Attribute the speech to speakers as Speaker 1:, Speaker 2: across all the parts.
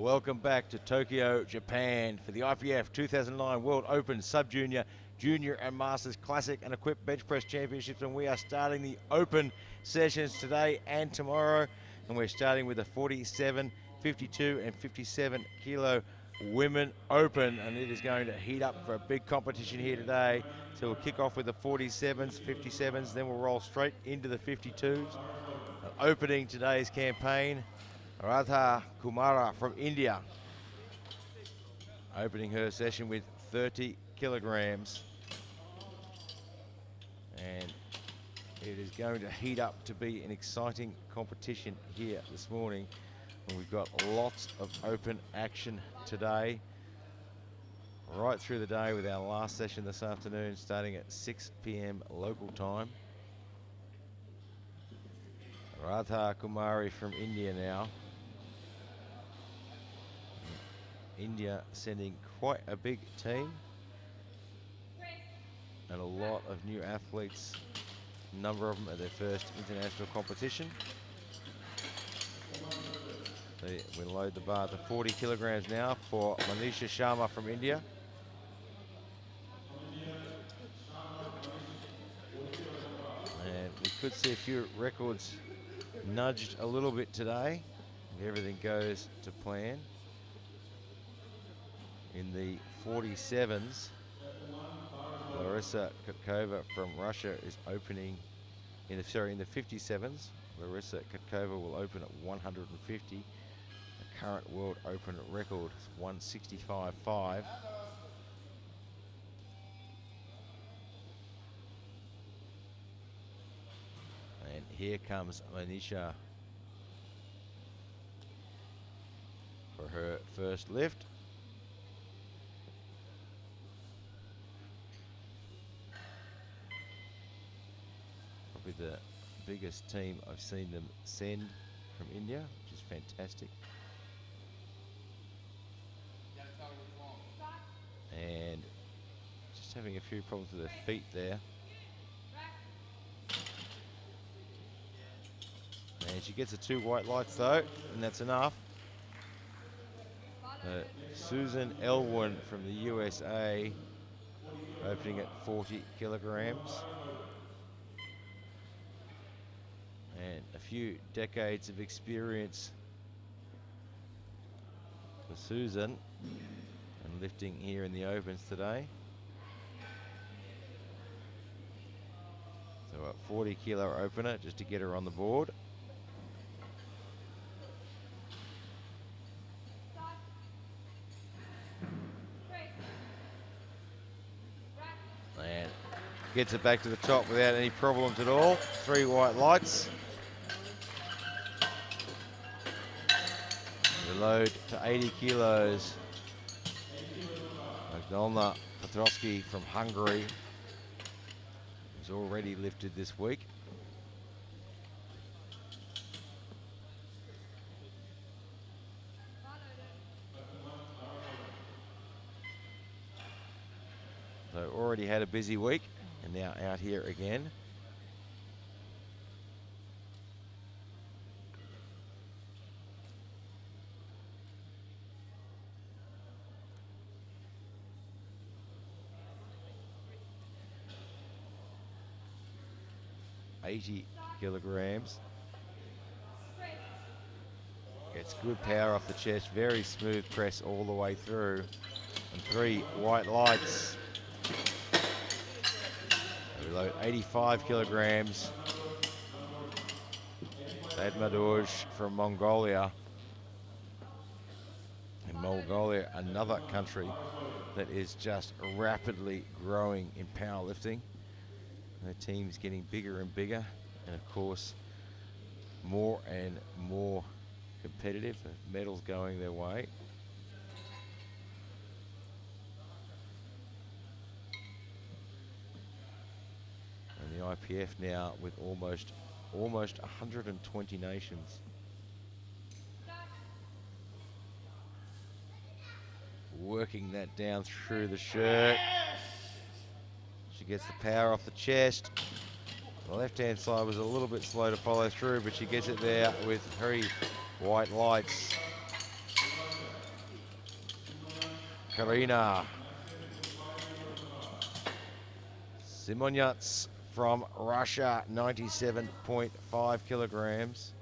Speaker 1: Welcome back to Tokyo, Japan for the IPF 2009 World Open Sub-Junior, Junior and Masters Classic and Equipped Bench Press Championships, and we are starting the open sessions today and tomorrow, and we're starting with the 47, 52 and 57 kilo Women Open, and it is going to heat up for a big competition here today. So we'll kick off with the 47s, 57s, then we'll roll straight into the 52s. Opening today's campaign, Radha Kumara from India, opening her session with 30 kilograms. And it is going to heat up to be an exciting competition here this morning. And we've got lots of open action today, right through the day, with our last session this afternoon starting at 6 p.m. local time. Radha Kumari from India now. India sending quite a big team and a lot of new athletes, a number of them at their first international competition. We load the bar to 40 kilograms now for Manisha Sharma from India. And we could see a few records nudged a little bit today if everything goes to plan. In the 47s, Larissa Kurkov from Russia is opening in the 57s. Larissa Kurkov will open at 150. The current world open record is 165.5. And here comes Manisha for her first lift. Probably the biggest team I've seen them send from India, which is fantastic. And just having a few problems with her feet there. And she gets the 2 white lights though, and that's enough. Susan Elwyn from the USA, opening at 40 kilograms. And a few decades of experience for Susan, and lifting here in the opens today. So a 40 kilo opener just to get her on the board. And gets it back to the top without any problems at all. 3 white lights. Load to 80 kilos. Donna Petrovsky from Hungary is already lifted this week. So already had a busy week and now out here again. $80 kilograms. Gets good power off the chest, very smooth press all the way through. And 3 white lights. We load 85 kilograms. Admadoj from Mongolia. And Mongolia, another country that is just rapidly growing in powerlifting. The team's getting bigger and bigger, and of course, more and more competitive. The medals going their way. And the IPF now with almost 120 nations. Working that down through the shirt. She gets the power off the chest. The left-hand side was a little bit slow to follow through, but she gets it there with 3 white lights. Karina Simonyats from Russia, 97.5 kilograms.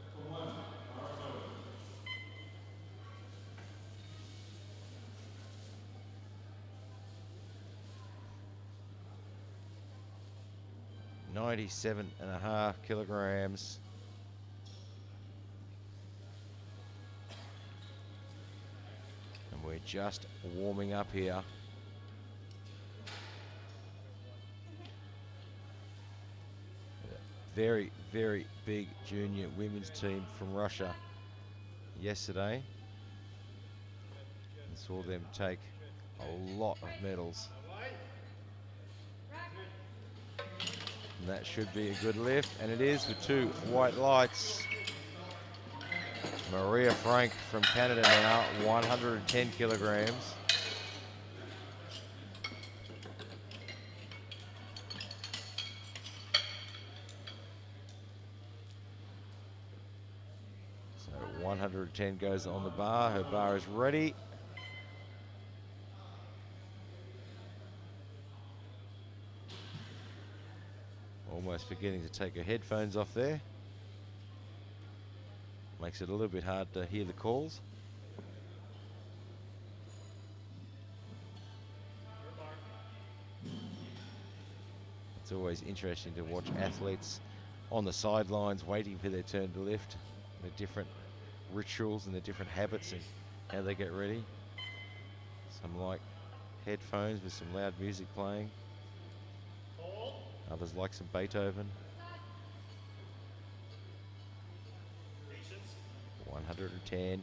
Speaker 1: $97.5 kilograms. And we're just warming up here. Very, very big junior women's team from Russia yesterday. And saw them take a lot of medals. And that should be a good lift, and it is with 2 white lights. Maria Frank from Canada now, 110 kilograms. So 110 goes on the bar. Her bar is ready. Almost forgetting to take her headphones off there. Makes it a little bit hard to hear the calls. It's always interesting to watch athletes on the sidelines waiting for their turn to lift. The different rituals and the different habits and how they get ready. Some like headphones with some loud music playing. Others like some Beethoven. 110.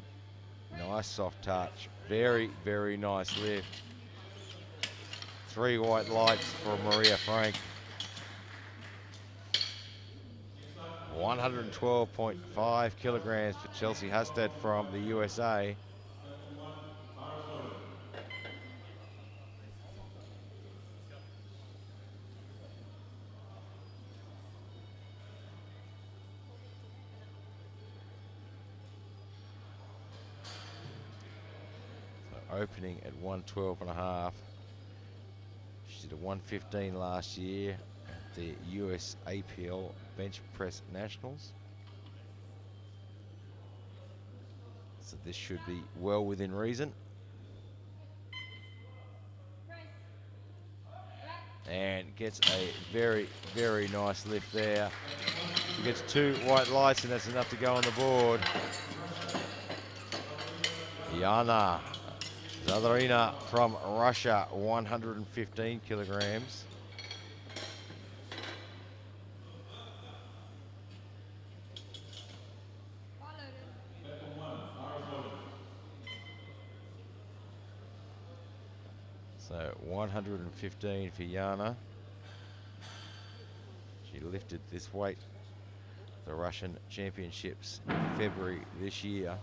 Speaker 1: Nice soft touch. Very, very nice lift. 3 white lights for Maria Frank. 112.5 kilograms for Chelsea Husted from the USA. Opening at 112.5. She did a 115 last year at the US APL Bench Press Nationals. So this should be well within reason. And gets a very, very nice lift there. She gets 2 white lights and that's enough to go on the board. Jana Slavka from Russia, 115 kilograms. So 115 for Jana. She lifted this weight at the Russian Championships in February this year.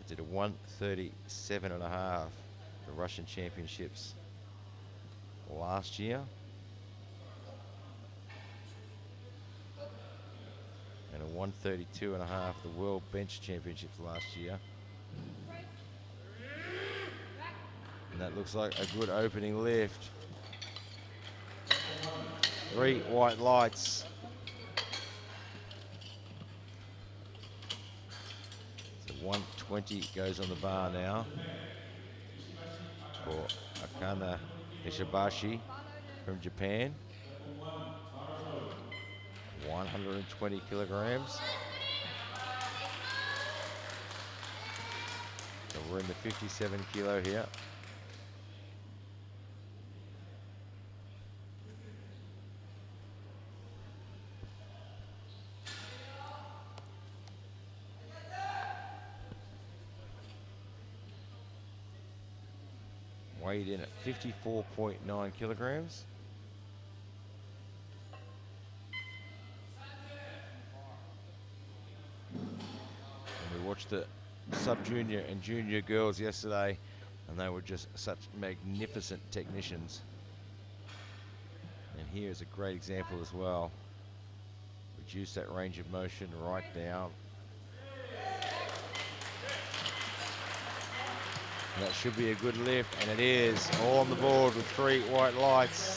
Speaker 1: Did a 137.5 the Russian Championships last year. And a 132.5 the World Bench Championships last year. And that looks like a good opening lift. 3 white lights. 120 goes on the bar now for Akana Ishibashi from Japan. 120 kilograms. So we're in the 57 kilo here. Weighed in at 54.9 kilograms. And we watched the sub-junior and junior girls yesterday, and they were just such magnificent technicians. And here's a great example as well. Reduce that range of motion right down. That should be a good lift, and it is. All on the board with 3 white lights.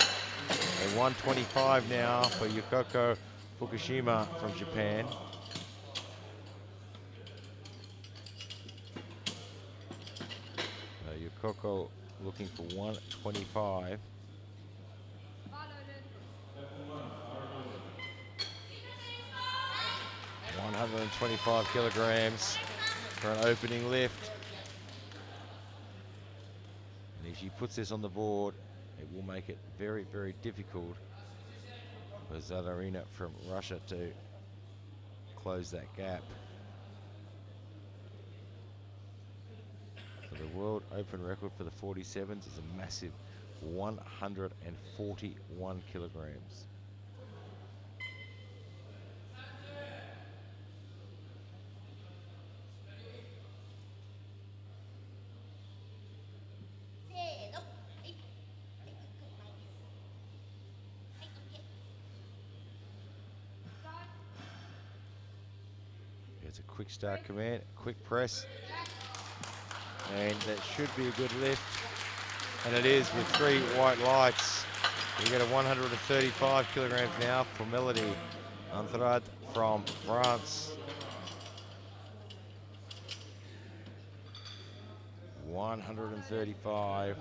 Speaker 1: And 125 now for Yukiko Fukushima from Japan. Yukiko looking for 125. 125 kilograms for an opening lift. And if she puts this on the board, it will make it very, very difficult for Zadorina from Russia to close that gap. So the World Open record for the 47s is a massive 141 kilograms. It's a quick start command, quick press, and that should be a good lift. And it is with 3 white lights. We get a 135 kilograms now for Melody Andrade from France. 135.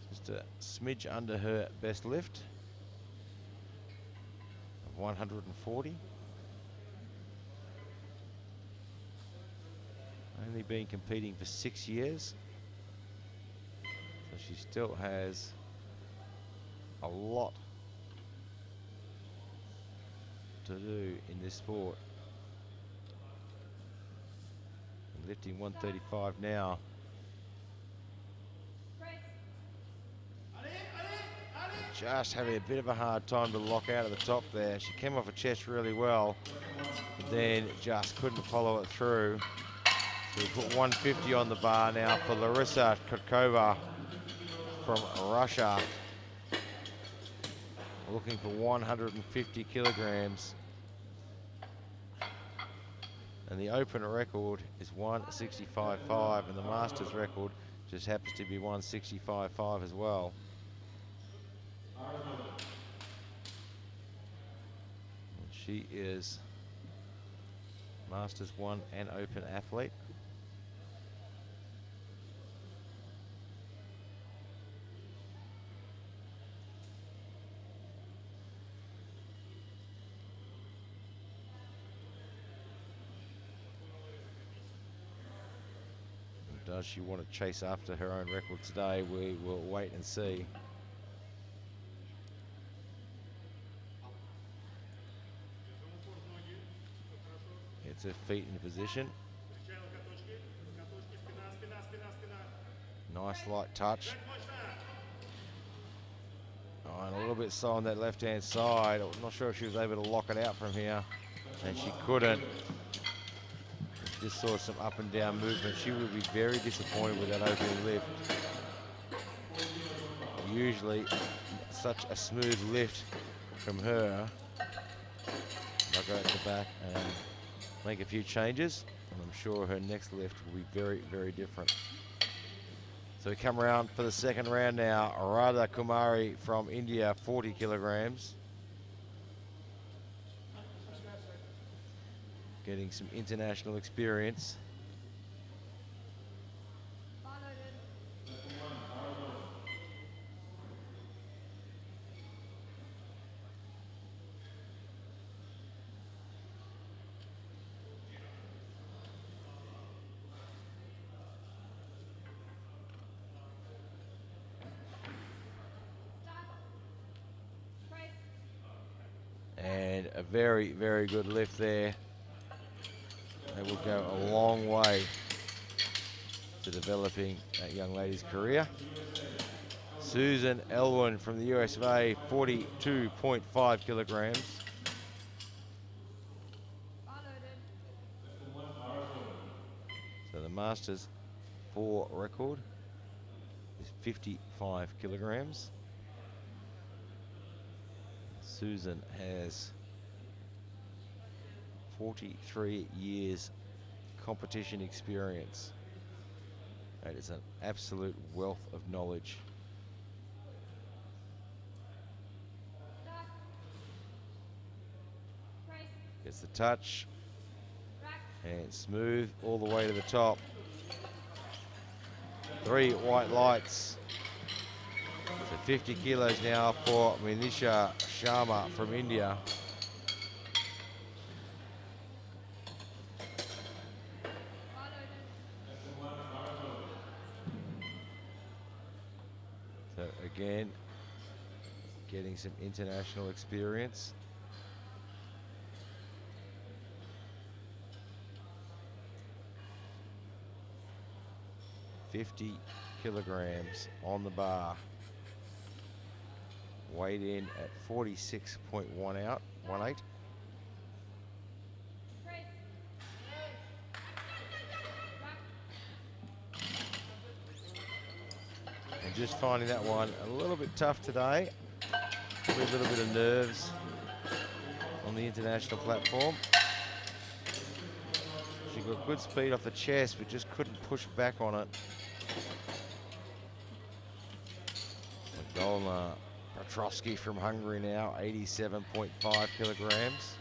Speaker 1: Just a smidge under her best lift of 140. Only been competing for 6 years, so she still has a lot to do in this sport. And lifting 135 now. Just having a bit of a hard time to lock out of the top there. She came off her chest really well, but then just couldn't follow it through. So we put 150 on the bar now for Larissa Kurkov from Russia. Looking for 150 kilograms. And the open record is 165.5, and the Masters record just happens to be 165.5 as well. And she is Masters 1 and Open athlete. Does she want to chase after her own record today? We will wait and see. Gets her feet in position. Nice light touch. Oh, and a little bit slow on that left-hand side. I'm not sure if she was able to lock it out from here, and she couldn't. Just saw some up and down movement. She would be very disappointed with that opening lift. Usually such a smooth lift from her. I'll go at the back and make a few changes, and I'm sure her next lift will be very, very different. So we come around for the second round now. Radha Kumari from India, 40 kilograms. Getting some international experience. And a very, very good lift there. That will go a long way to developing that young lady's career. Susan Elwin from the US of A, 42.5 kilograms. So the Masters 4 record is 55 kilograms. Susan has 43 years competition experience. It is an absolute wealth of knowledge. Gets the touch and smooth all the way to the top. 3 white lights. So 50 kilos now for Manisha Sharma from India. So again, getting some international experience. $50 kilograms on the bar. Weighed in at 46.1 out, 18. And just finding that one a little bit tough today. Probably a little bit of nerves on the international platform. She got good speed off the chest, but just couldn't push back on it. Donna Petrovsky from Hungary now, 87.5 kilograms.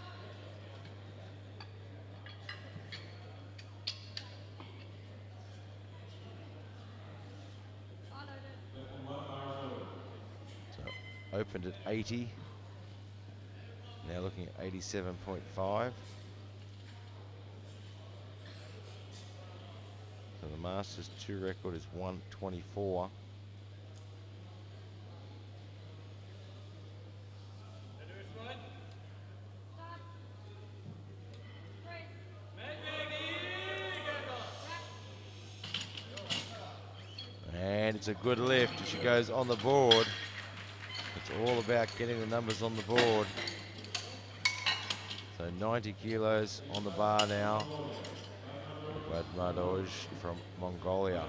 Speaker 1: So opened at 80. Now looking at 87.5. So the Masters 2 record is 124. And it's a good lift as she goes on the board. It's all about getting the numbers on the board. So 90 kilos on the bar now. Badmadoj from Mongolia.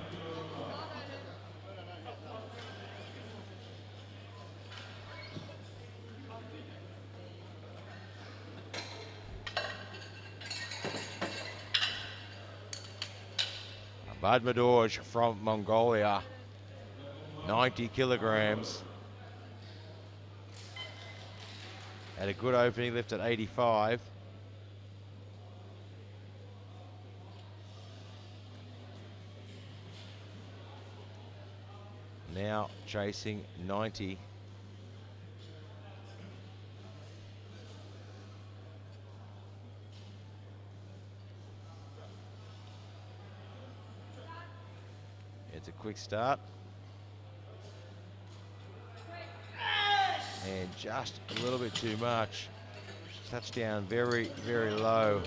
Speaker 1: Badmadoj from Mongolia, 90 kilograms. Had a good opening lift at 85. Now chasing 90. It's a quick start. And just a little bit too much. Touchdown very, very low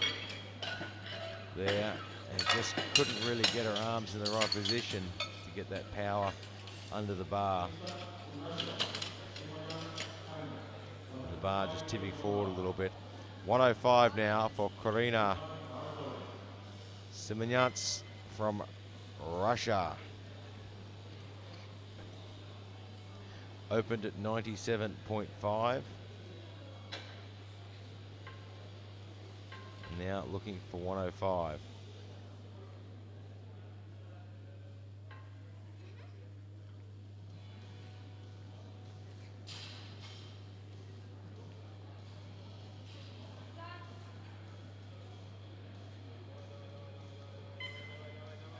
Speaker 1: there. And just couldn't really get her arms in the right position to get that power under the bar. The bar just tipping forward a little bit. 105 now for Karina Semyonets from Russia. Opened at 97.5. Now looking for 105.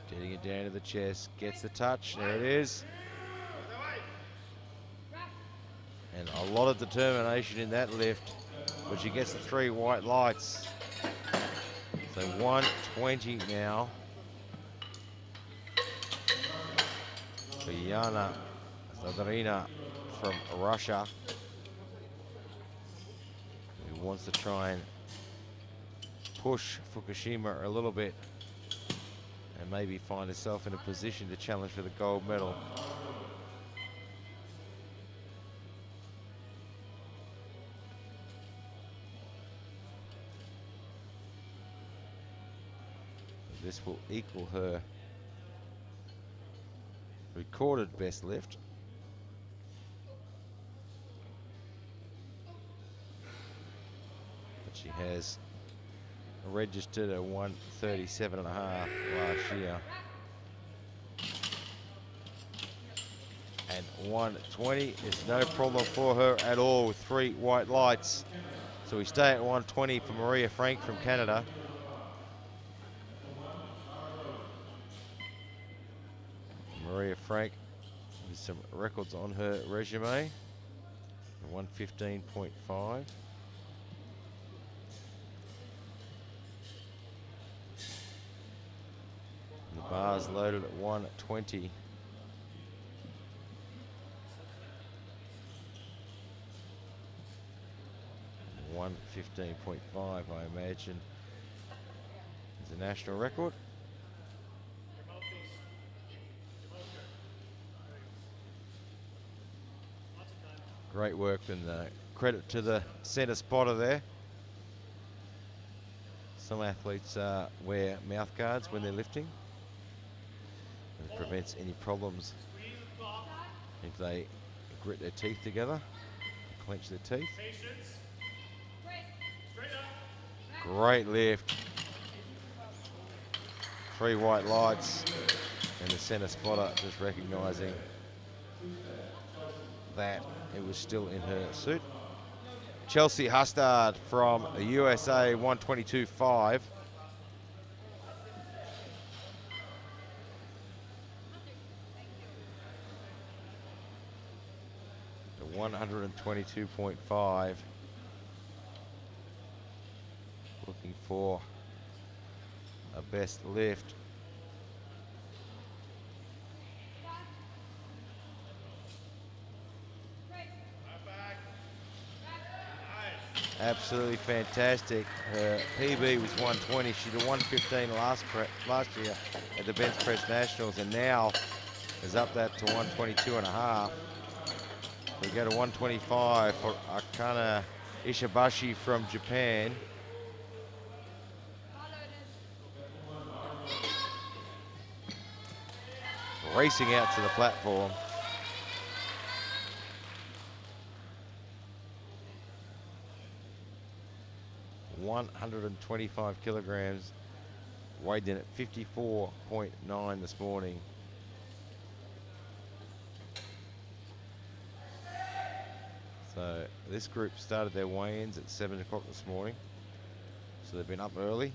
Speaker 1: Getting it down to the chest, gets the touch, there it is. And a lot of determination in that lift, but she gets the 3 white lights. So 120 now for Jana Slavka from Russia, who wants to try and push Fukushima a little bit and maybe find herself in a position to challenge for the gold medal. This will equal her recorded best lift. But she has registered a 137.5 last year. And 120 is no problem for her at all with 3 white lights. So we stay at 120 for Maria Frank from Canada. Maria Frank with some records on her resume. 115.5. The bar's loaded at 120. $115.5, I imagine, is a national record. Great work, and credit to the centre spotter there. Some athletes wear mouth guards when they're lifting. It prevents any problems if they grit their teeth together, clench their teeth. Great lift. 3 white lights, and the centre spotter just recognising that it was still in her suit. Chelsea Hustard from the USA, 122.5. The 122.5. Looking for a best lift. Absolutely fantastic. Her PB was 120. She did 115 last year at the bench press nationals, and now is up that to 122.5. We go to 125 for Akana Ishibashi from Japan. Racing out to the platform. $125 kilograms, weighed in at 54.9 this morning. So this group started their weigh-ins at 7 o'clock this morning, so they've been up early.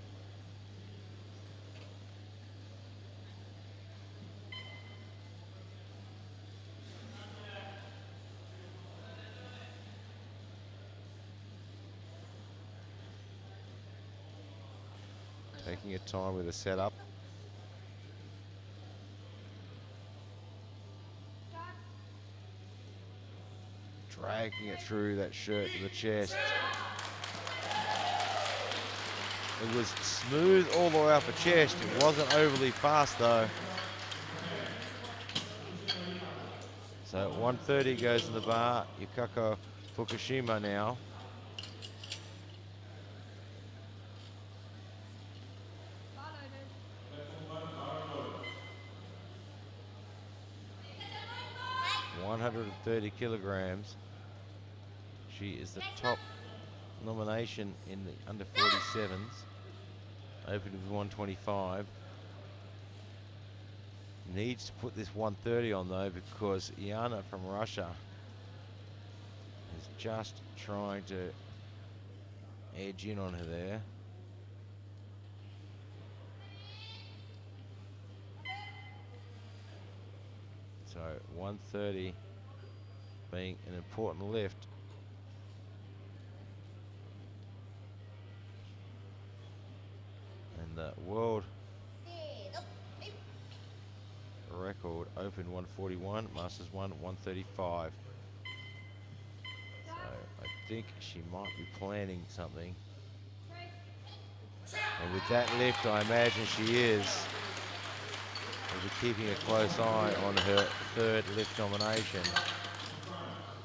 Speaker 1: Taking your time with the setup. Dragging it through that shirt to the chest. It was smooth all the way up her chest. It wasn't overly fast though. So at 130 goes in the bar. Yukako Fukushima now. $130 kilograms. She is the top nomination in the under 47s. Open with 125. Needs to put this 130 on though, because Jana from Russia is just trying to edge in on her there. So 130 being an important lift. And the world record open 141, Masters 135. So I think she might be planning something. And with that lift, I imagine she is. We'll be keeping a close eye on her 3rd lift nomination.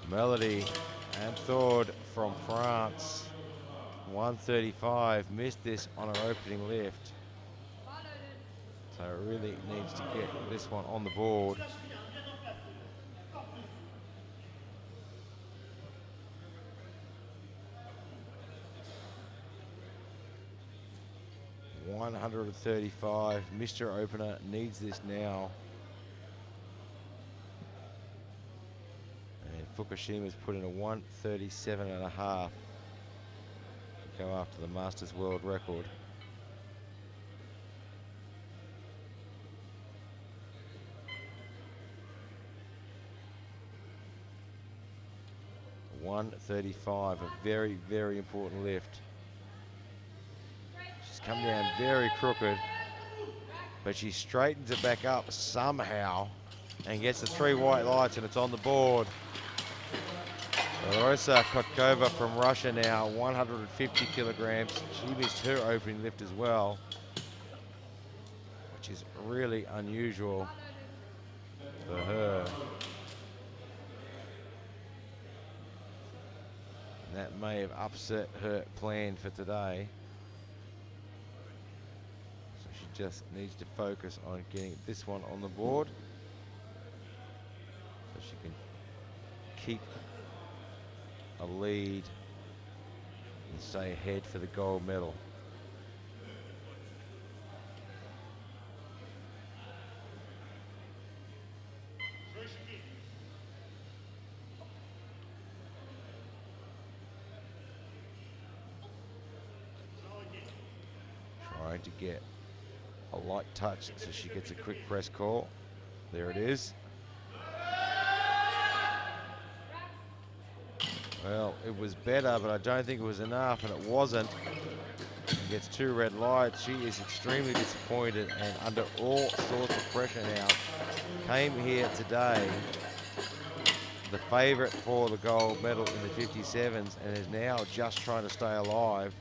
Speaker 1: Melody Anthord from France, 135, missed this on her opening lift. So really needs to get this one on the board. $135. Mr. Opener needs this now. And Fukushima's put in a 137.5 to go after the Masters World Record. $135, a very, very important lift. She's come down very crooked, but she straightens it back up somehow and gets the 3 white lights, and it's on the board. Larissa Kurkov from Russia now, 150 kilograms. She missed her opening lift as well, which is really unusual for her. And that may have upset her plan for today. So she just needs to focus on getting this one on the board so she can keep a lead and stay ahead for the gold medal. Trying to get a light touch so she gets a quick press call. There it is. Well, it was better, but I don't think it was enough, and it wasn't. She gets 2 red lights. She is extremely disappointed and under all sorts of pressure now. Came here today the favourite for the gold medal in the 57s and is now just trying to stay alive.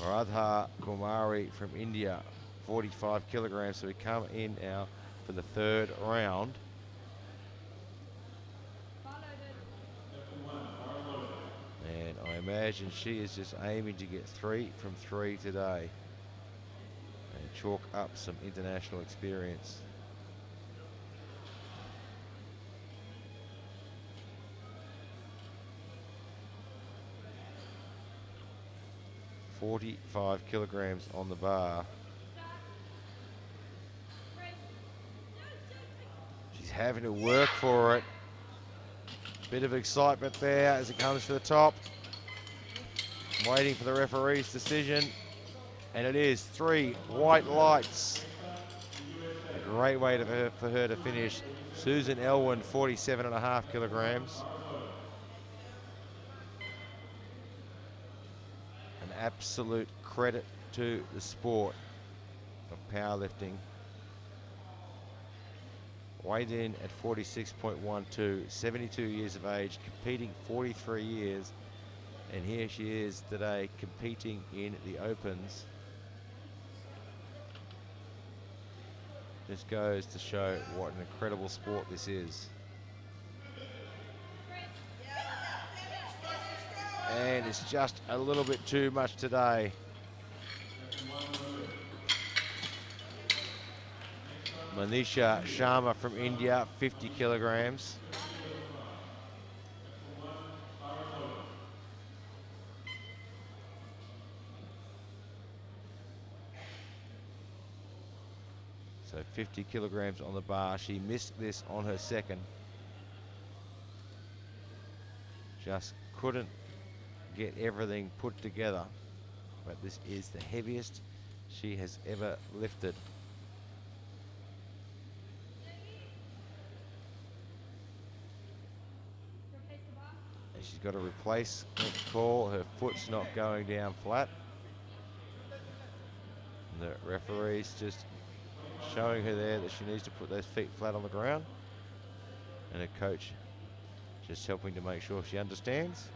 Speaker 1: Radha Kumari from India, 45 kilograms. So we come in now for the 3rd round. And I imagine she is just aiming to get 3 from 3 today and chalk up some international experience. $45 kilograms on the bar. She's having to work for it. Bit of excitement there as it comes to the top. I'm waiting for the referee's decision. And it is 3 white lights. A great way for her to finish. Susan Elwin, 47.5 kilograms. Absolute credit to the sport of powerlifting. Weighed in at 46.12, 72 years of age, competing 43 years, and here she is today competing in the Opens. Just goes to show what an incredible sport this is. And it's just a little bit too much today. Manisha Sharma from India, 50 kilograms. So 50 kilograms on the bar. She missed this on her 2nd. Just couldn't get everything put together, but this is the heaviest she has ever lifted. And she's got a replacement call. Her foot's not going down flat. And the referee's just showing her there that she needs to put those feet flat on the ground, and her coach just helping to make sure she understands.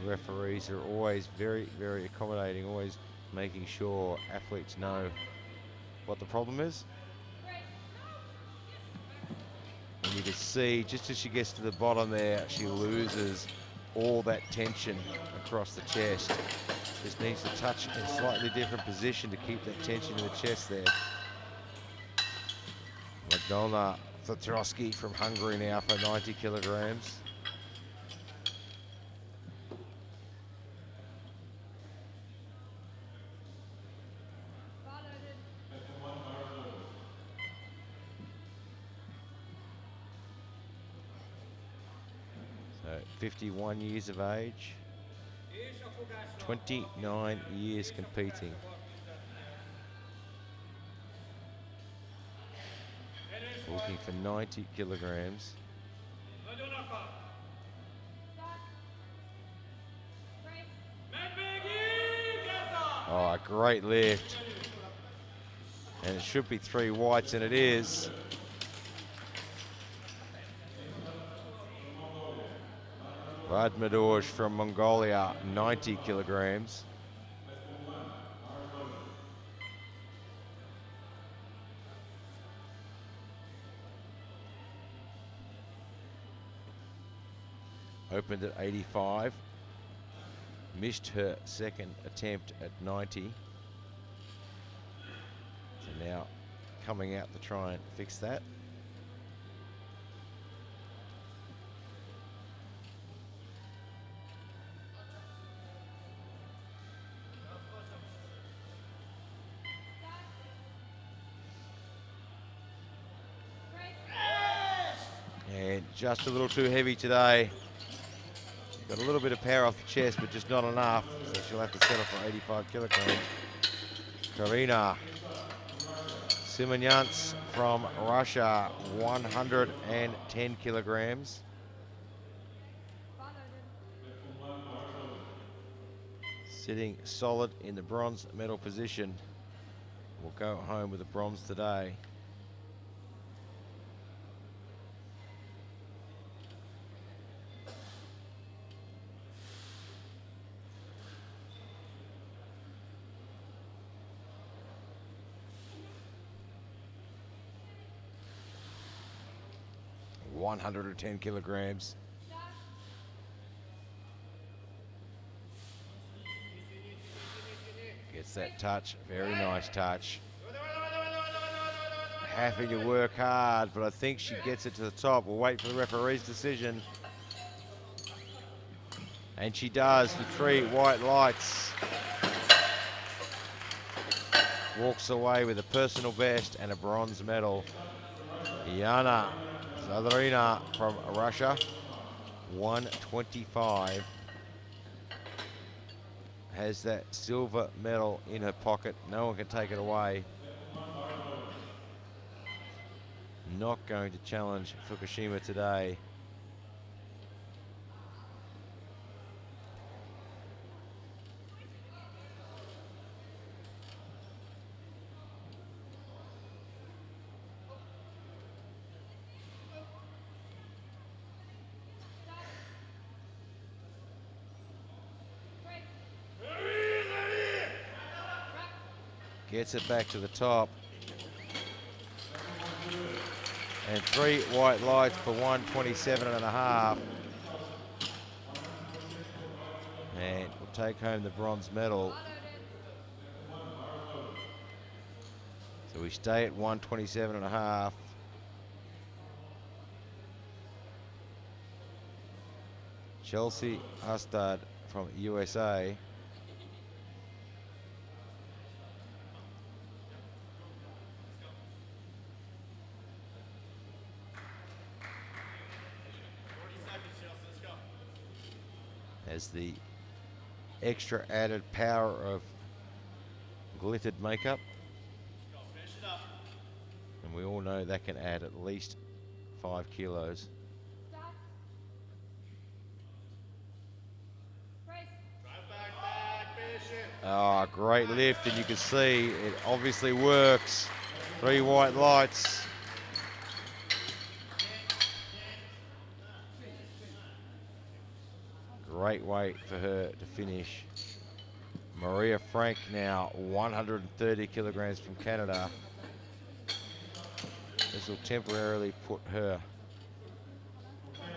Speaker 1: The referees are always very, very accommodating, always making sure athletes know what the problem is. And you can see, just as she gets to the bottom there, she loses all that tension across the chest. Just needs to touch in a slightly different position to keep that tension in the chest there. Donna Petrovsky from Hungary now for 90 kilograms. So 51 years of age, 29 years competing. Looking for 90 kilograms. Oh, a great lift. And it should be 3 whites, and it is. Radmadorj from Mongolia, 90 kilograms. Opened at 85. Missed her second attempt at 90. So now coming out to try and fix that. And just a little too heavy today. Got a little bit of power off the chest, but just not enough. So she'll have to settle for 85 kilograms. Karina Simonyants from Russia, 110 kilograms. Sitting solid in the bronze medal position. Will go home with a bronze today. .110 kilograms. Gets that touch, very nice touch. Having to work hard, but I think she gets it to the top. We'll wait for the referee's decision. And she does with 3 white lights. Walks away with a personal best and a bronze medal. Jana Slavka from Russia, 125. Has that silver medal in her pocket. No one can take it away. Not going to challenge Fukushima today. Gets it back to the top. And 3 white lights for 127.5. And will take home the bronze medal. So we stay at 127.5. Chelsea Hustad from USA. Has the extra added power of glittered makeup. And we all know that can add at least 5 kilos. Oh, great lift, and you can see it obviously works. 3 white lights. Great weight for her to finish. Maria Frank now 130 kilograms from Canada. This will temporarily put her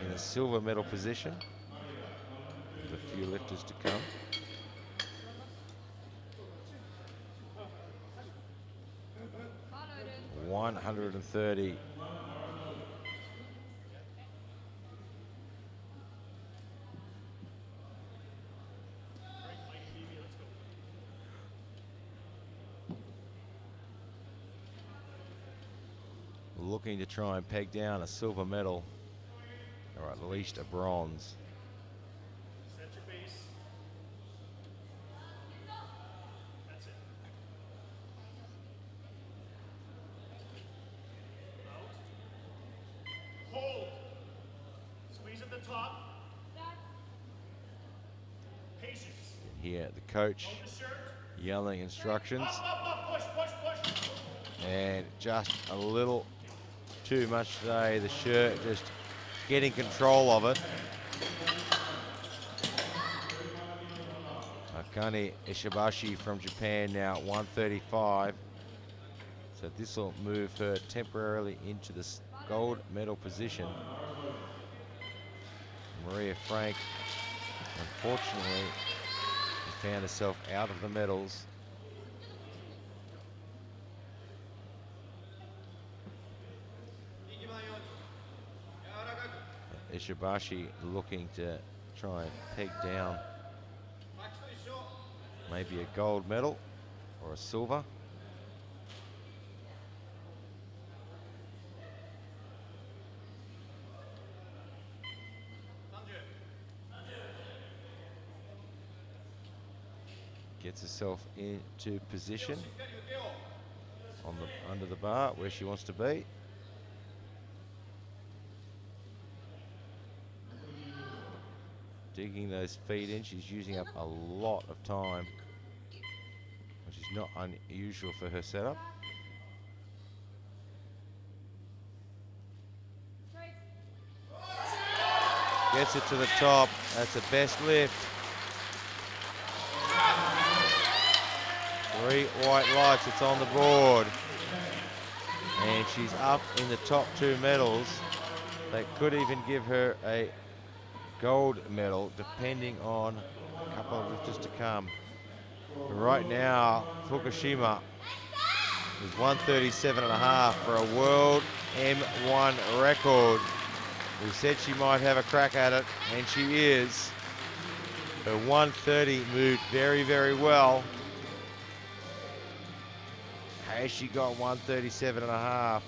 Speaker 1: in a silver medal position. With a few lifters to come. 130. Looking to try and peg down a silver medal, or at least a bronze.
Speaker 2: Set your base. That's it. Out. Hold. Squeeze at the top. Patience.
Speaker 1: Here, the coach
Speaker 2: Hold the shirt.
Speaker 1: yelling instructions.
Speaker 2: Up, push, push, push.
Speaker 1: And just a little too much today. The shirt just getting control of it. Akane Ishibashi from Japan now at 135. So this will move her temporarily into the gold medal position. Maria Frank, unfortunately, found herself out of the medals. Ishibashi looking to try and peg down maybe a gold medal or a silver. Gets herself into position on the under the bar where she wants to be. Digging those feet in, she's using up a lot of time, which is not unusual for her setup. Gets it to the top. That's the best lift. 3 white lights, it's on the board. And she's up in the top 2 medals. That could even give her a gold medal, depending on a couple of lifters to come. But right now, Fukushima is 137.5 for a world M1 record. We said she might have a crack at it, and she is. Her 130 moved very, very well. Has she got 137.5?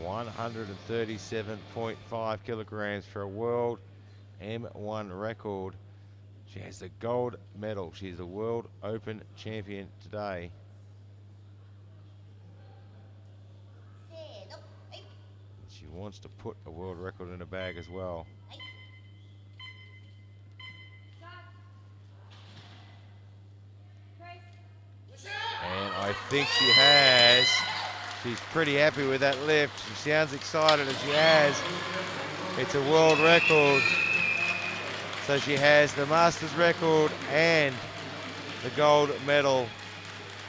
Speaker 1: $137.5 kilograms for a world M1 record. She has the gold medal. She's the World Open champion today. She wants to put a world record in her bag as well. And I think she has. She's pretty happy with that lift. She sounds excited as she has. It's a world record. So she has the Masters record and the gold medal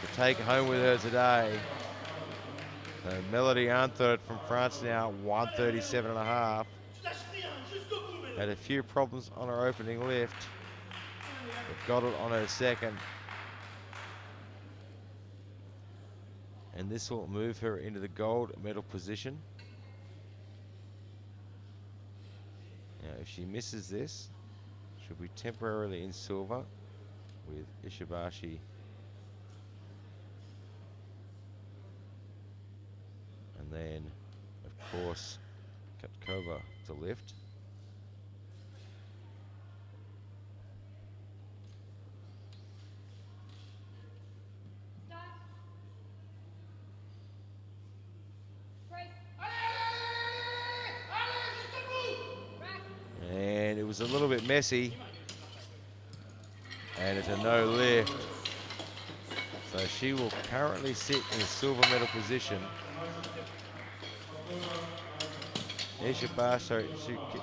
Speaker 1: to take home with her today. So Melody Anthert from France now, 137.5. Had a few problems on her opening lift, but got it on her second. And this will move her into the gold medal position. Now, if she misses this, she'll be temporarily in silver with Ishibashi. And then, of course, Kurkov to lift. And it was a little bit messy, and it's a no lift. So she will currently sit in a silver medal position. Ishibashi,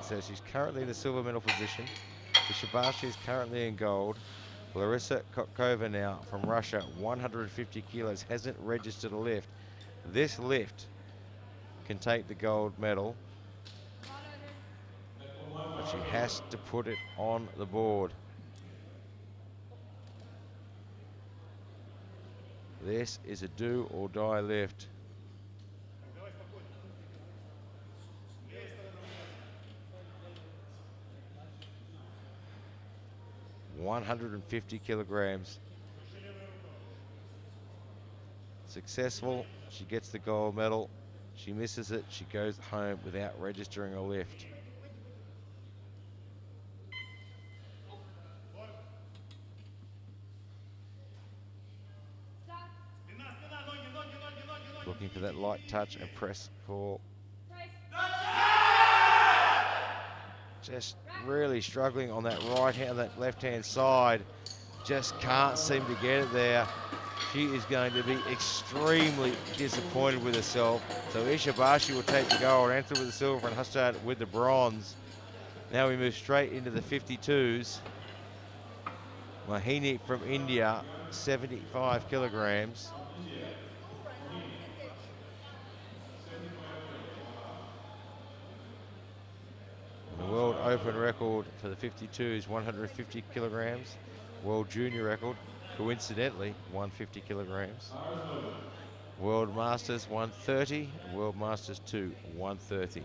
Speaker 1: so she's currently in the silver medal position. Ishibashi is currently in gold. Larissa Kurkov now from Russia, 150 kilos, hasn't registered a lift. This lift can take the gold medal. She has to put it on the board. This is a do or die lift. 150 kilograms. Successful, she gets the gold medal. She misses it, she goes home without registering a lift. Looking for that light touch and press call. Just really struggling on that right hand, that left hand side. Just can't seem to get it there. She is going to be extremely disappointed with herself. So Ishibashi will take the gold, Anthony with the silver, and Hustad with the bronze. Now we move straight into the 52s. Mohini from India, 75 kilograms. The World Open record for the 52s, 150 kilograms. World Junior record, coincidentally, 150 kilograms. World Masters 130, World Masters 2, 130.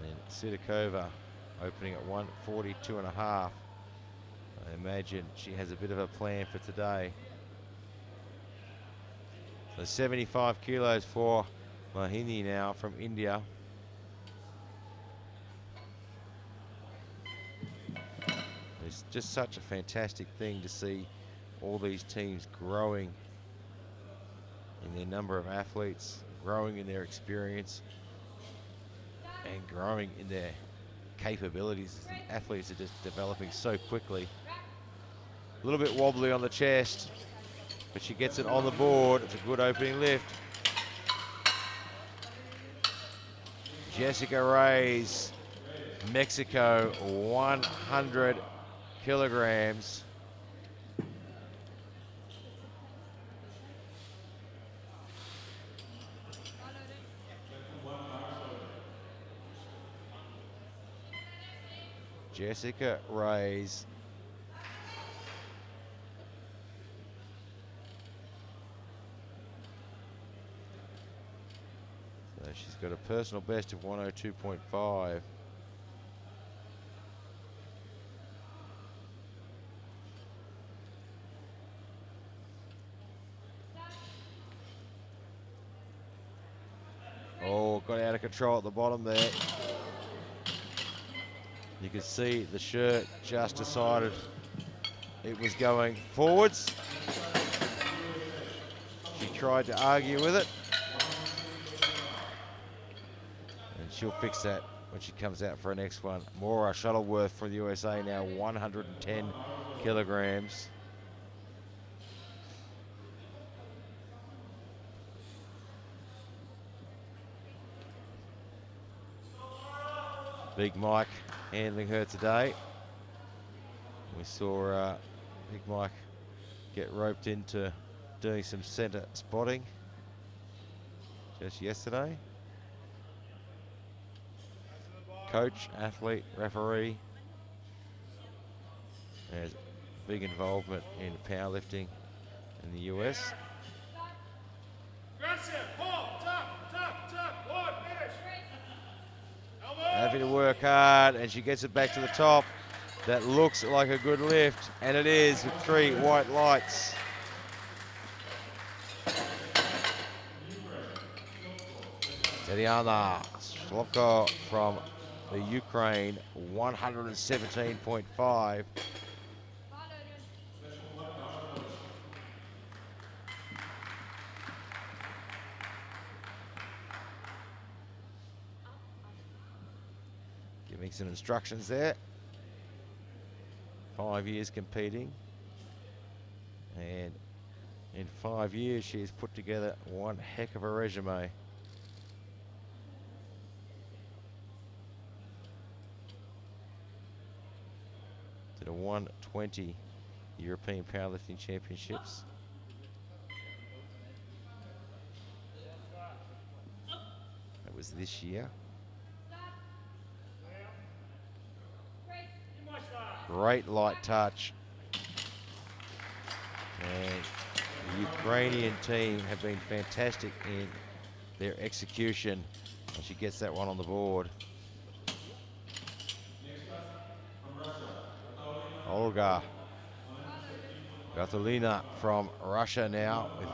Speaker 1: And Sidakova opening at 142.5. I imagine she has a bit of a plan for today. So 75 kilos for Mohini now from India. It's just such a fantastic thing to see all these teams growing in their number of athletes, growing in their experience, and growing in their capabilities. The athletes are just developing so quickly. A little bit wobbly on the chest, but she gets it on the board. It's a good opening lift. Jessica Reyes, Mexico, 100 kilograms. Jessica Reyes. So she's got a personal best of 102.5. Oh, got out of control at the bottom there. You can see the shirt just decided it was going forwards. She tried to argue with it. And she'll fix that when she comes out for her next one. Maura Shuttleworth for the USA now, 110 kilograms. Big Mike handling her today. We saw Big Mike get roped into doing some centre spotting just yesterday. Coach, athlete, referee. Has big involvement in powerlifting in the US. Happy to work hard, and she gets it back to the top. That looks like a good lift, and it is with 3 white lights. Jana Slavka from the Ukraine, 117.5. Giving some instructions there. 5 years competing, and in 5 years she has put together one heck of a resume. To the 120 European Powerlifting Championships. That was this year. Great light touch. And the Ukrainian team have been fantastic in their execution. And she gets that one on the board. Olga Gatulina from Russia now with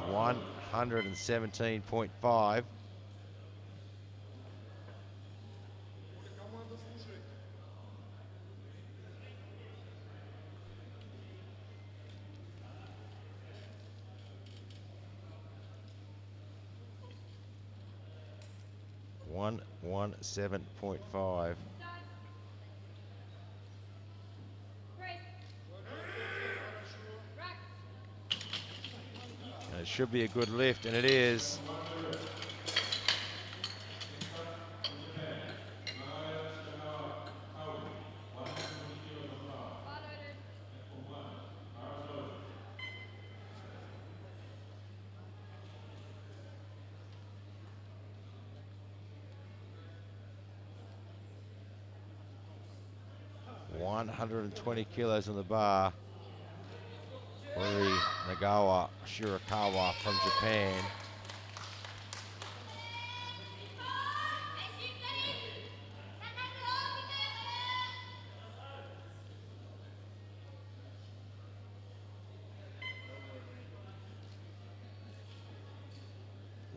Speaker 1: 117.5. One 117.5. And it should be a good lift, and it is. $120 kilos on the bar. Gala Shirokawa from Japan.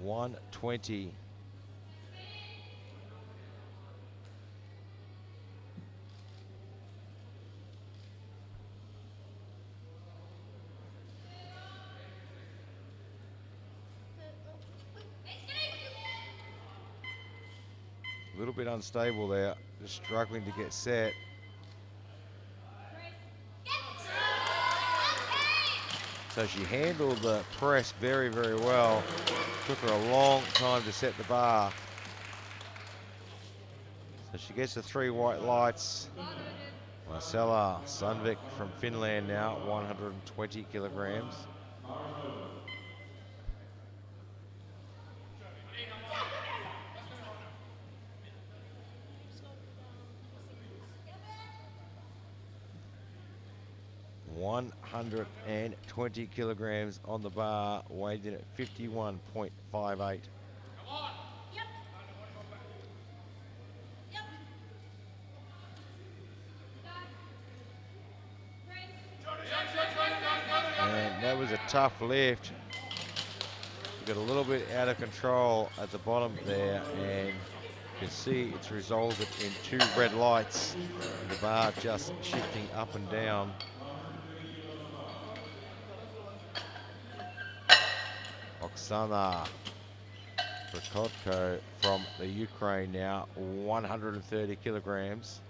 Speaker 1: $120. A little bit unstable there, just struggling to get set. So she handled the press very, very well. Took her a long time to set the bar. So she gets the 3 white lights. Marcella Sundvik from Finland now, 120 kilograms. $120 kilograms on the bar, weighed in at 51.58. And that was a tough lift. Got a little bit out of control at the bottom there, and you can see it's resulted in 2 red lights. The bar just shifting up and down. Oksana Prokotko from the Ukraine now, 130 kilograms.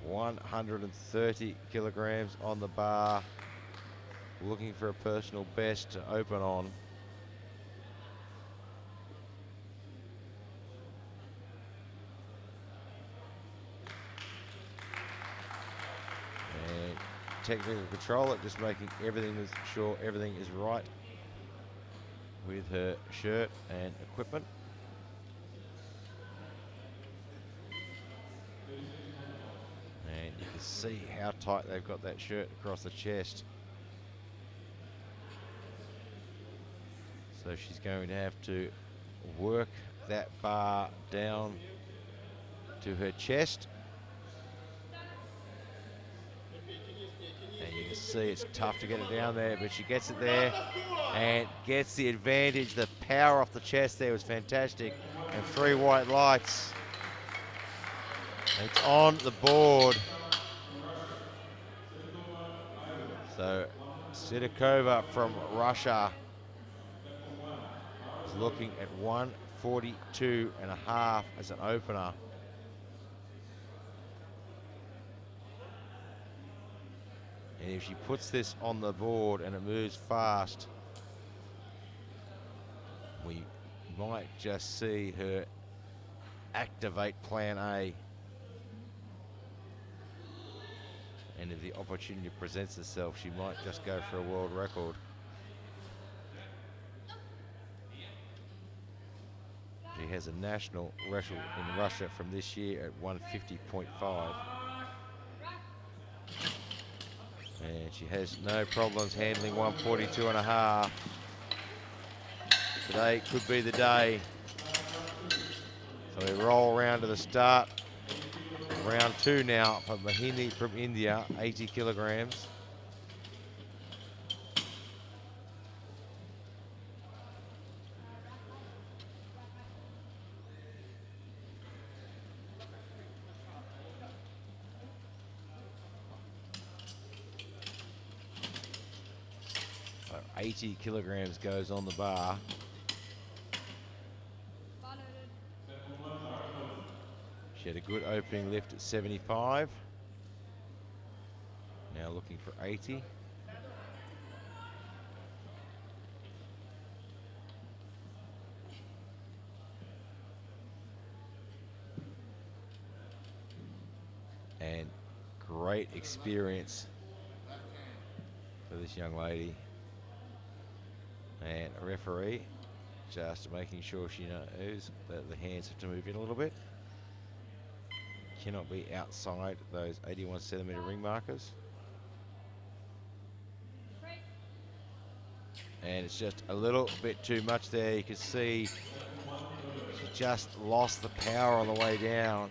Speaker 1: $130 kilograms on the bar, looking for a personal best to open on. And technical controller just making sure everything is right with her shirt and equipment. And you can see how tight they've got that shirt across the chest. So she's going to have to work that bar down to her chest. And you can see it's tough to get it down there, but she gets it there and gets the advantage. The power off the chest there was fantastic. And 3 white lights. It's on the board. So Sidakova from Russia is looking at 142.5 as an opener. And if she puts this on the board and it moves fast, we might just see her activate plan A. And if the opportunity presents itself, she might just go for a world record. has a national record in Russia from this year at 150.5. And she has no problems handling 142.5. Today could be the day. So we roll around to the start. Round 2 now for Mahini from India, 80 kilograms. So 80 kilograms goes on the bar. She had a good opening lift at 75. Now looking for 80. And great experience for this young lady. And a referee just making sure she knows that the hands have to move in a little bit. Cannot be outside those 81 centimeter ring markers. And it's just a little bit too much there. You can see she just lost the power on the way down.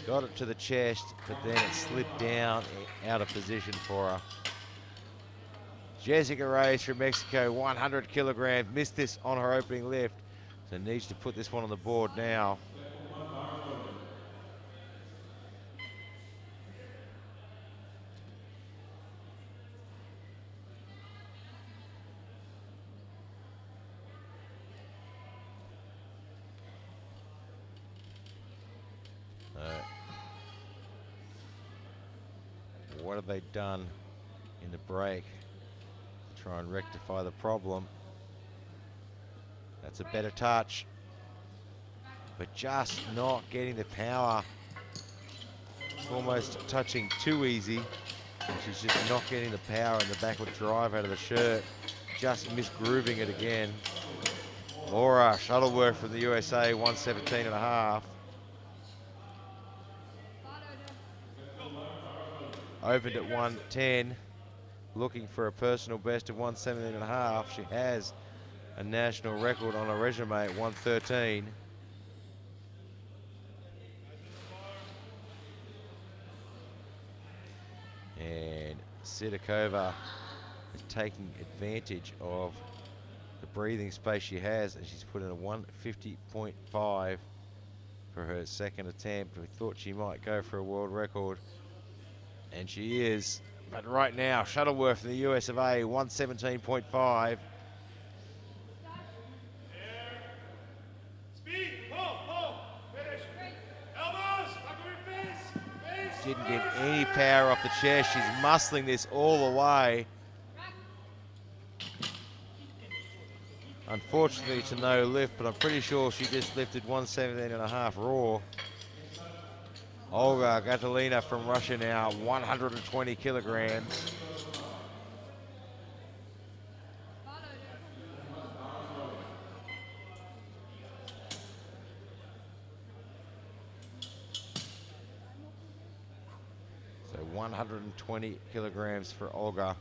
Speaker 1: Got it to the chest, but then it slipped down out of position for her. Jessica Reyes from Mexico, 100 kilograms, missed this on her opening lift, so needs to put this one on the board now. What have they done in the break to try and rectify the problem? That's a better touch, but just not getting the power. Almost touching too easy. And she's just not getting the power in the backward drive out of the shirt. Just misgrooving it again. Maura Shuttleworth from the USA, 117.5. Opened at 110, looking for a personal best of 117.5. She has a national record on her resume at 113. And Sidakova is taking advantage of the breathing space she has, and she's put in a 150.5 for her second attempt. We thought she might go for a world record, and she is. But right now, Shuttleworth from the US of A, 117.5. Didn't get any power off the chest. She's muscling this all the way. Unfortunately, it's a no lift, but I'm pretty sure she just lifted 117.5 raw. Olga Gatalina from Russia now, 120 kilograms. So 120 kilograms for Olga.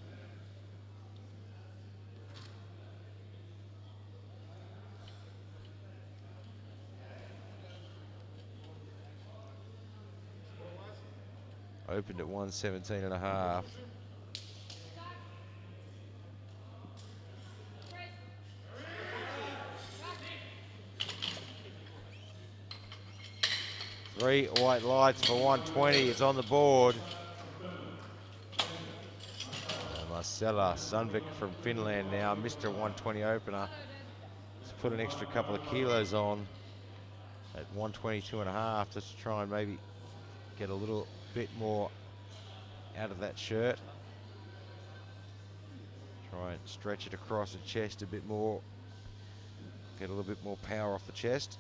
Speaker 1: Opened at 117.5. Three white lights for 120. It's on the board. Marcella Sundvik from Finland now, Mr. 120 opener. Let's put an extra couple of kilos on at 122.5 just to try and maybe get a little bit more out of that shirt. Try and stretch it across the chest a bit more. Get a little bit more power off the chest.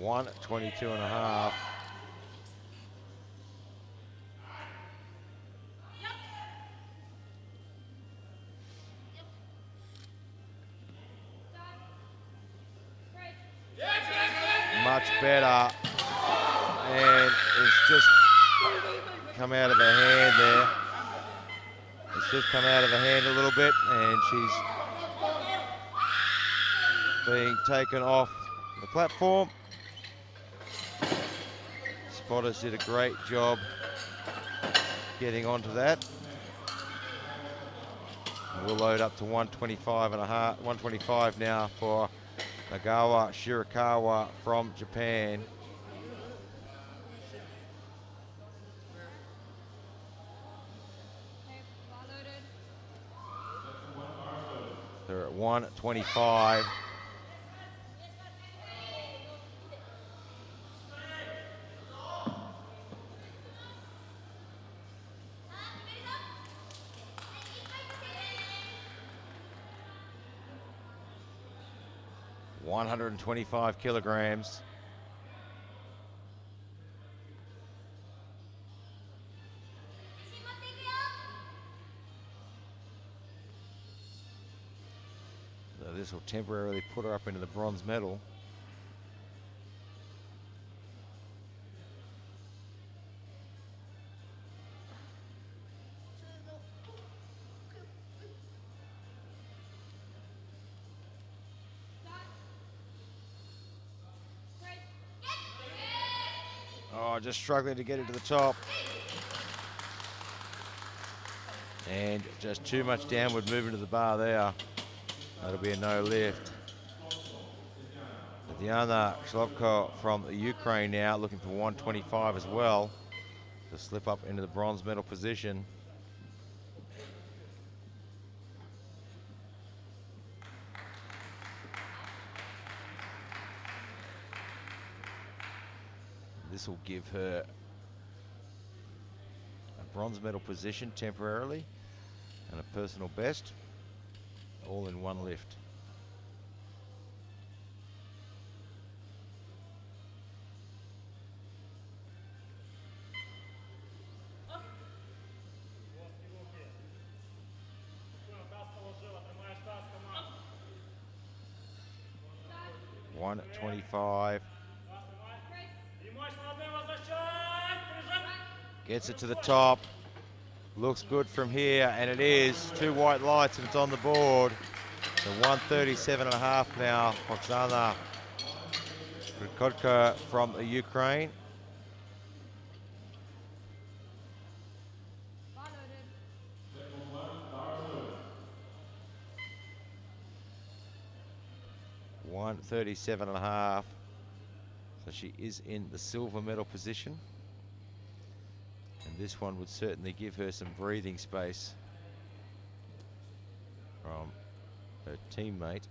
Speaker 1: 122.5. Much better, and it's just come out of her hand there. It's just come out of her hand a little bit, and she's being taken off the platform. Spotters did a great job getting onto that. We'll load up to 125.5, 125 now for Gala Shirokawa from Japan. They're at 125. $125 kilograms. So this will temporarily put her up into the bronze medal. Oh, just struggling to get it to the top. And just too much downward movement of the bar there. That'll be a no lift. Jana Slavka from Ukraine now looking for 125 as well to slip up into the bronze medal position. This will give her a bronze medal position temporarily and a personal best, all in one lift. $125. Gets it to the top. Looks good from here, and it is. Two white lights, and it's on the board. So 137.5 now for Donna Petrovsky from the Ukraine. $137.5. So she is in the silver medal position. And this one would certainly give her some breathing space from her teammate.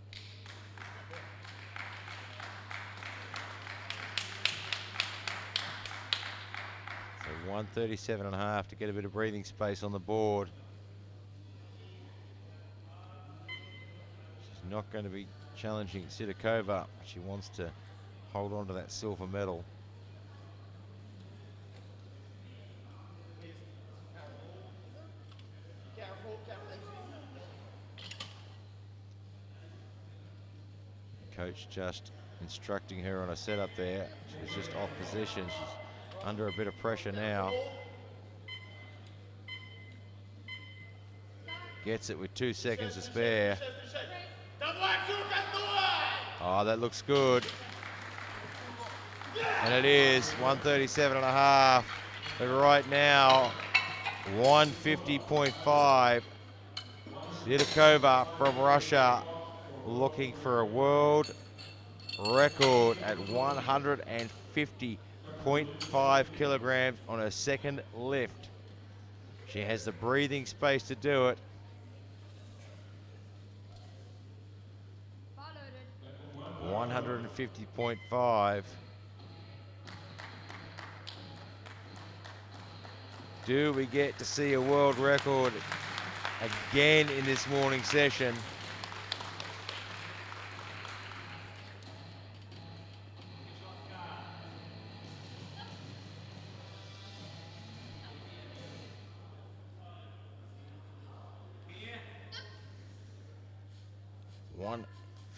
Speaker 1: So 137.5 to get a bit of breathing space on the board. She's not going to be challenging Sidakova. She wants to hold on to that silver medal. Coach just instructing her on a setup there. She's just off position. She's under a bit of pressure now. Gets it with 2 seconds to spare. Oh, that looks good. And it is 137.5. But right now, 150.5. Sidakova from Russia looking for a world record at 150.5 kilograms on her second lift. She has the breathing space to do it.
Speaker 3: Followed.
Speaker 1: 150.5. Do we get to see a world record again in this morning session?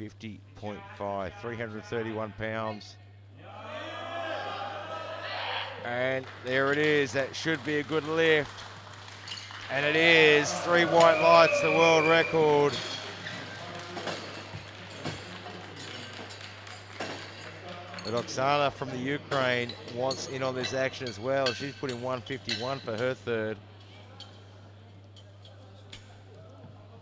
Speaker 1: 150.5, 331 pounds. And there it is. That should be a good lift. And it is. 3 white lights, the world record. But Oksana from the Ukraine wants in on this action as well. She's putting 151 for her third.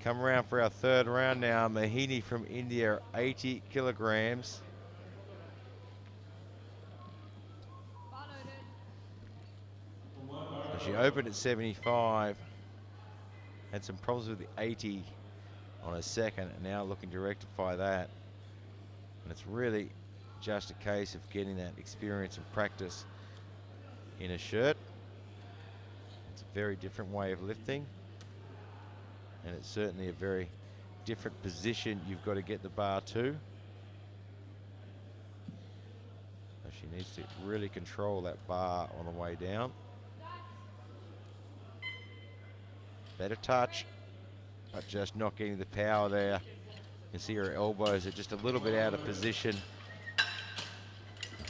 Speaker 1: Come around for our third round now. Mahini from India, 80 kilograms. So she opened at 75. Had some problems with the 80 on her second, and now looking to rectify that. And it's really just a case of getting that experience and practice in a shirt. It's a very different way of lifting. And it's certainly a very different position you've got to get the bar to. So she needs to really control that bar on the way down. Better touch, but just not getting the power there. You can see her elbows are just a little bit out of position.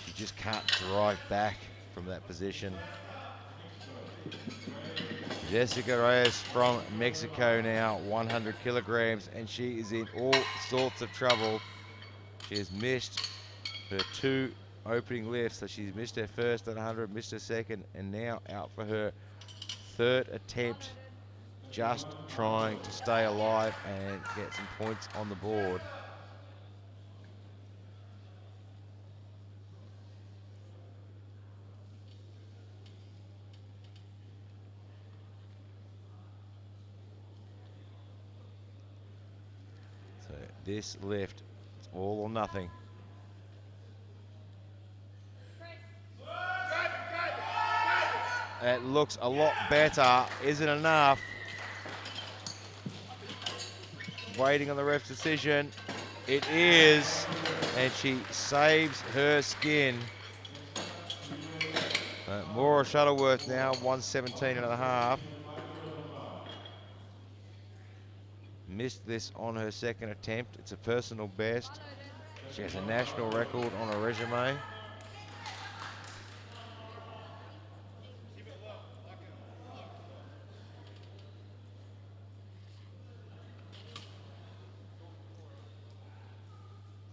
Speaker 1: She just can't drive back from that position. Jessica Reyes from Mexico now, 100 kilograms, and she is in all sorts of trouble. She has missed her 2 opening lifts, so she's missed her first at 100, missed her second, and now out for her third attempt, just trying to stay alive and get some points on the board. This lift, it's all or nothing. It looks a lot better. Isn't enough. Waiting on the ref's decision. It is, and she saves her skin. Maura Shuttleworth now, 117.5. Missed this on her second attempt. It's a personal best. She has a national record on her resume.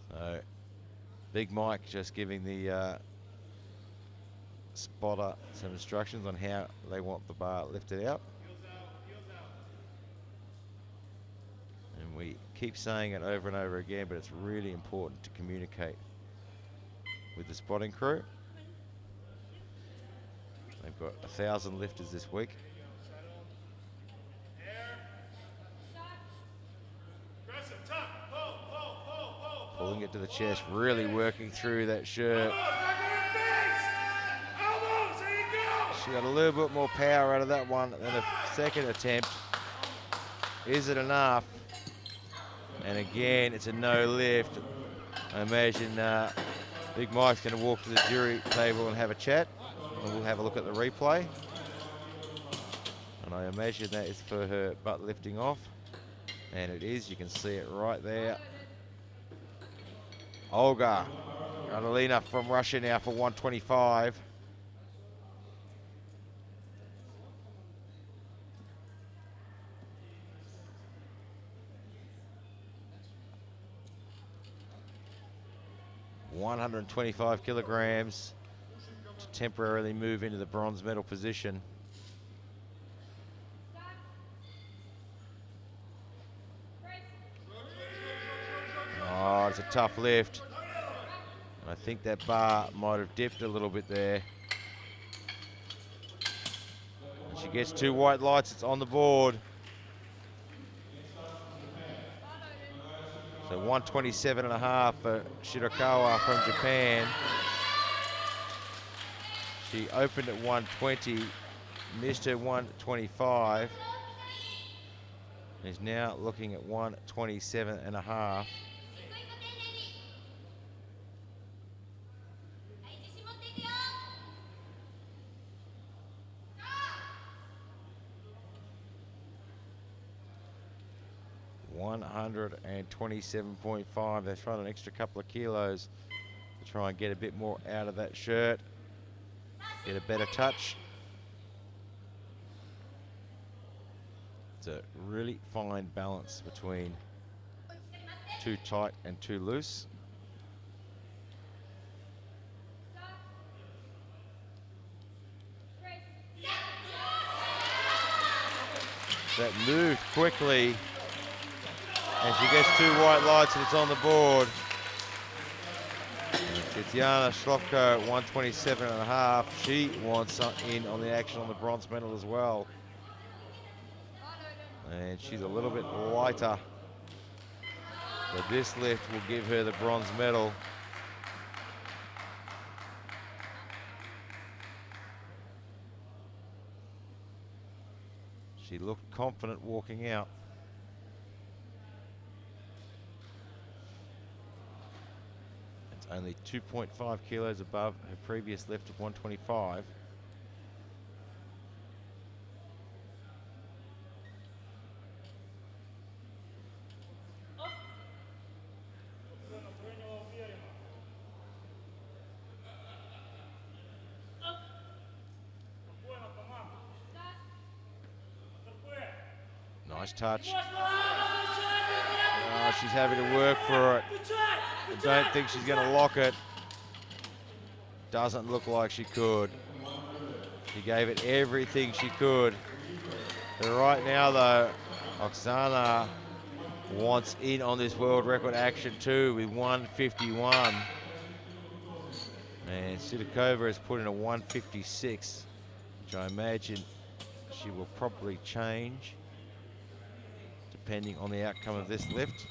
Speaker 1: So, Big Mike just giving the spotter some instructions on how they want the bar lifted out. We keep saying it over and over again, but it's really important to communicate with the spotting crew. They've got 1,000 lifters this week. Pulling it to the chest, really working through that shirt. She got a little bit more power out of that one than the second attempt. Is it enough? And again, it's a no lift. I imagine Big Mike's going to walk to the jury table and have a chat, and we'll have a look at the replay. And I imagine that is for her butt lifting off, and it is. You can see it right there. Olga Radulina from Russia now for 125. $125 kilograms to temporarily move into the bronze medal position. Oh, it's a tough lift. And I think that bar might have dipped a little bit there. And she gets 2 white lights, it's on the board. So 127.5 for Shirokawa from Japan. She opened at 120, missed her 125. Is now looking at 127.5. 127.5. They've thrown an extra couple of kilos to try and get a bit more out of that shirt, get a better touch. It's a really fine balance between too tight and too loose. That moved quickly, and she gets 2 white lights and it's on the board. It's Jana Slavka, 127.5. She wants in on the action on the bronze medal as well. And she's a little bit lighter, but this lift will give her the bronze medal. She looked confident walking out. It's only 2.5 kilos above her previous lift of 125. Nice touch. Oh, she's having to work for it. I don't think she's going to lock it. Doesn't look like she could. She gave it everything she could. But right now, though, Oksana wants in on this world record action too with 151. And Shuttleworth has put in a 156, which I imagine she will probably change depending on the outcome of this lift.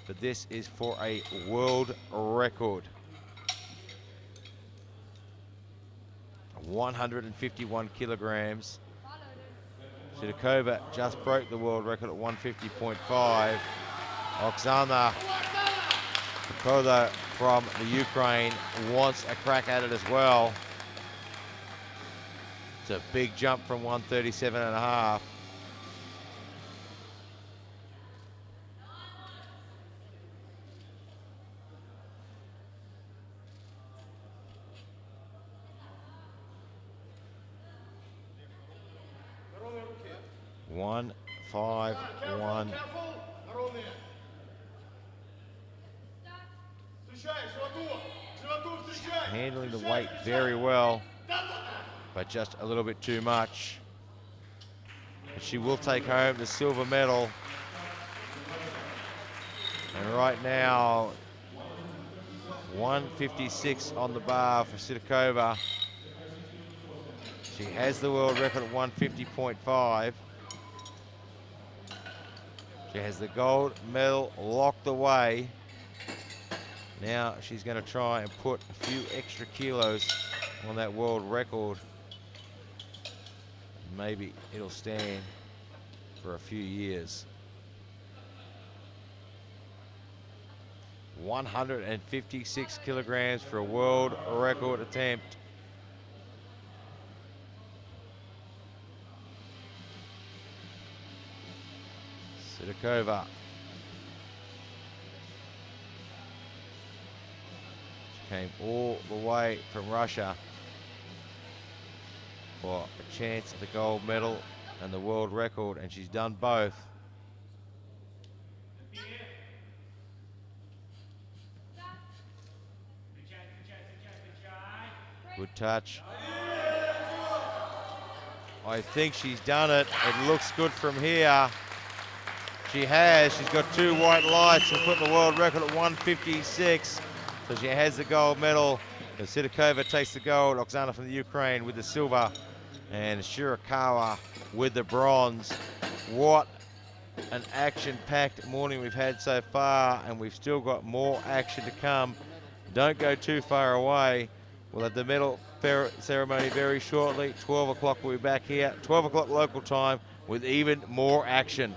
Speaker 1: But this is for a world record. 151 kilograms. Shuttleworth just broke the world record at 150.5. Oksana Kurkov from the Ukraine wants a crack at it as well. It's a big jump from 137.5. One, 5, 1. Handling the weight very well, but just a little bit too much. But she will take home the silver medal. And right now, 156 on the bar for Shuttleworth. She has the world record at 150.5. She has the gold medal locked away. Now she's going to try and put a few extra kilos on that world record. Maybe it'll stand for a few years. 156 kilograms for a world record attempt. Shuttleworth. She came all the way from Russia for a chance at the gold medal and the world record, and she's done both. Good touch. I think she's done it. It looks good from here. She has. She's got 2 white lights and put the world record at 156. So she has the gold medal. Shuttleworth takes the gold. Oksana from the Ukraine with the silver. And Shirokawa with the bronze. What an action-packed morning we've had so far. And we've still got more action to come. Don't go too far away. We'll have the medal ceremony very shortly. 12 o'clock we'll be back here. 12 o'clock local time with even more action.